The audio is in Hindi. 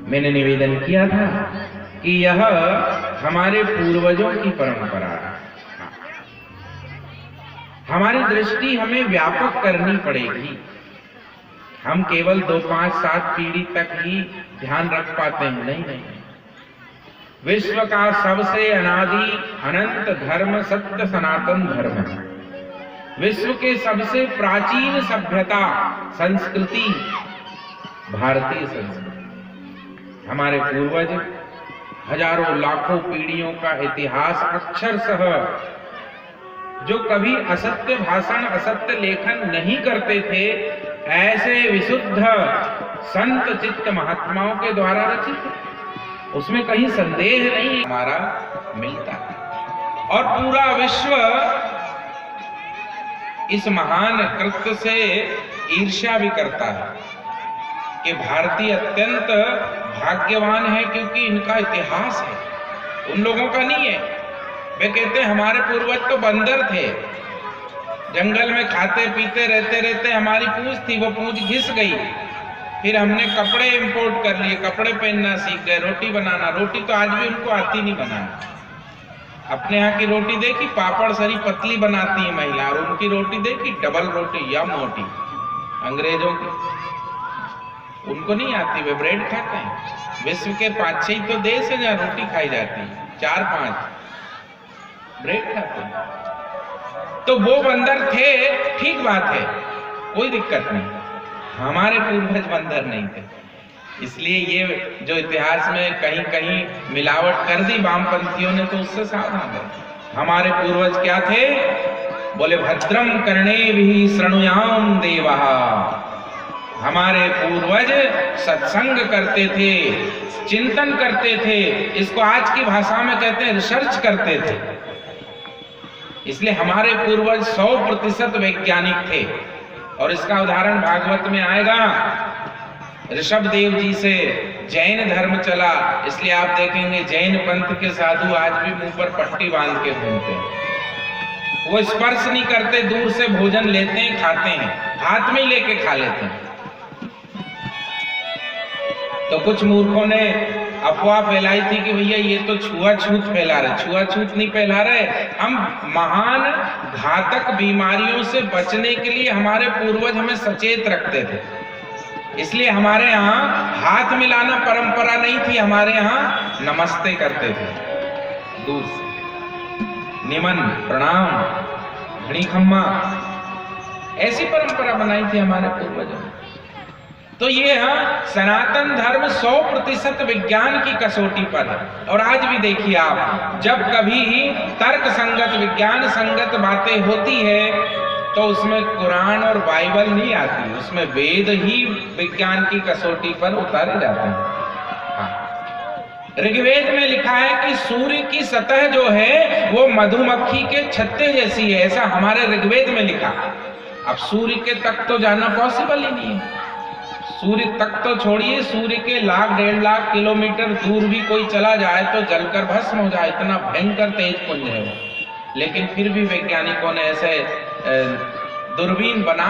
मैंने निवेदन किया था कि यह हमारे पूर्वजों की परंपरा है। हमारी दृष्टि हमें व्यापक करनी पड़ेगी। हम केवल 2, 5, 7 पीढ़ी तक ही ध्यान रख पाते हैं, नहीं। विश्व का सबसे अनादि अनंत धर्म सत्य सनातन धर्म है। विश्व के सबसे प्राचीन सभ्यता संस्कृति भारतीय संस्कृति। हमारे पूर्वज हजारों लाखों पीढ़ियों का इतिहास अक्षरशः, जो कभी असत्य भाषण असत्य लेखन नहीं करते थे, ऐसे विशुद्ध संत चित्त महात्माओं के द्वारा रचित है। उसमें कहीं संदेह नहीं हमारा मिलता है। और पूरा विश्व इस महान कृत्य से ईर्ष्या भी करता है कि भारतीय अत्यंत भाग्यवान है, क्योंकि इनका इतिहास है, उन लोगों का नहीं है। वे कहते हैं हमारे पूर्वज तो बंदर थे, जंगल में खाते पीते रहते हमारी पूंछ थी, वो पूंछ घिस गई, फिर हमने कपड़े इंपोर्ट कर लिए, कपड़े पहनना सीख गए, रोटी बनाना, रोटी तो आज भी उनको आती नहीं बनाना। अपने यहाँ की रोटी देखी, पापड़ सरी पतली बनाती है महिला, और उनकी रोटी देखी डबल रोटी या मोटी, अंग्रेजों की, उनको नहीं आती, वे ब्रेड खाते हैं। विश्व के 5-6 तो देश है जहाँ रोटी खाई जाती है, 4-5 ब्रेड खाते हैं। तो वो बंदर थे, ठीक बात है, कोई दिक्कत नहीं। हमारे पूर्वज बंदर नहीं थे। इसलिए ये जो इतिहास में कहीं कहीं मिलावट कर दी वामपंथियों ने, तो उससे सावधान रहे। हमारे पूर्वज क्या थे? बोले भद्रम कर्णेभिः शृणुयाम देवः। हमारे पूर्वज सत्संग करते थे, चिंतन करते थे, इसको आज की भाषा में कहते हैं रिसर्च करते थे। इसलिए हमारे पूर्वज 100% वैज्ञानिक थे। और इसका उदाहरण भागवत में आएगा। ऋषभदेव जी से जैन धर्म चला, इसलिए आप देखेंगे जैन पंथ के साधु आज भी मुंह पर पट्टी बांध के घूमते हैं। वो स्पर्श नहीं करते, दूर से भोजन लेते हैं, खाते हैं, हाथ में ही लेके खा लेते हैं। तो कुछ मूर्खों ने अफवाह फैलाई थी कि भैया ये तो छुआछूत फैला रहे। छुआछूत नहीं फैला रहे, हम महान घातक बीमारियों से बचने के लिए हमारे पूर्वज हमें सचेत रखते थे। इसलिए हमारे यहाँ हाथ मिलाना परंपरा नहीं थी, हमारे यहाँ नमस्ते करते थे, दूर से निमन प्रणाम घड़ी खम्मा, ऐसी परंपरा बनाई थी हमारे पूर्वजों ने। तो ये सनातन धर्म 100% विज्ञान की कसौटी पर है। और आज भी देखिए आप, जब कभी तर्क संगत विज्ञान संगत बातें होती है तो उसमें कुरान और बाइबल नहीं आती, उसमें वेद ही विज्ञान की कसौटी पर उतारे जाते हैं। ऋग्वेद में लिखा है कि सूर्य की सतह जो है वो मधुमक्खी के छत्ते जैसी है, ऐसा हमारे ऋग्वेद में लिखा। अब सूर्य के तक तो जाना पॉसिबल ही नहीं है। सूर्य तक तो छोड़िए, सूर्य के 1,00,000-1.5 लाख किलोमीटर दूर भी कोई चला जाए तो जलकर भस्म हो जाए, इतना भयंकर तेज पुंज है वो। लेकिन फिर भी वैज्ञानिकों ने ऐसे दूरबीन बना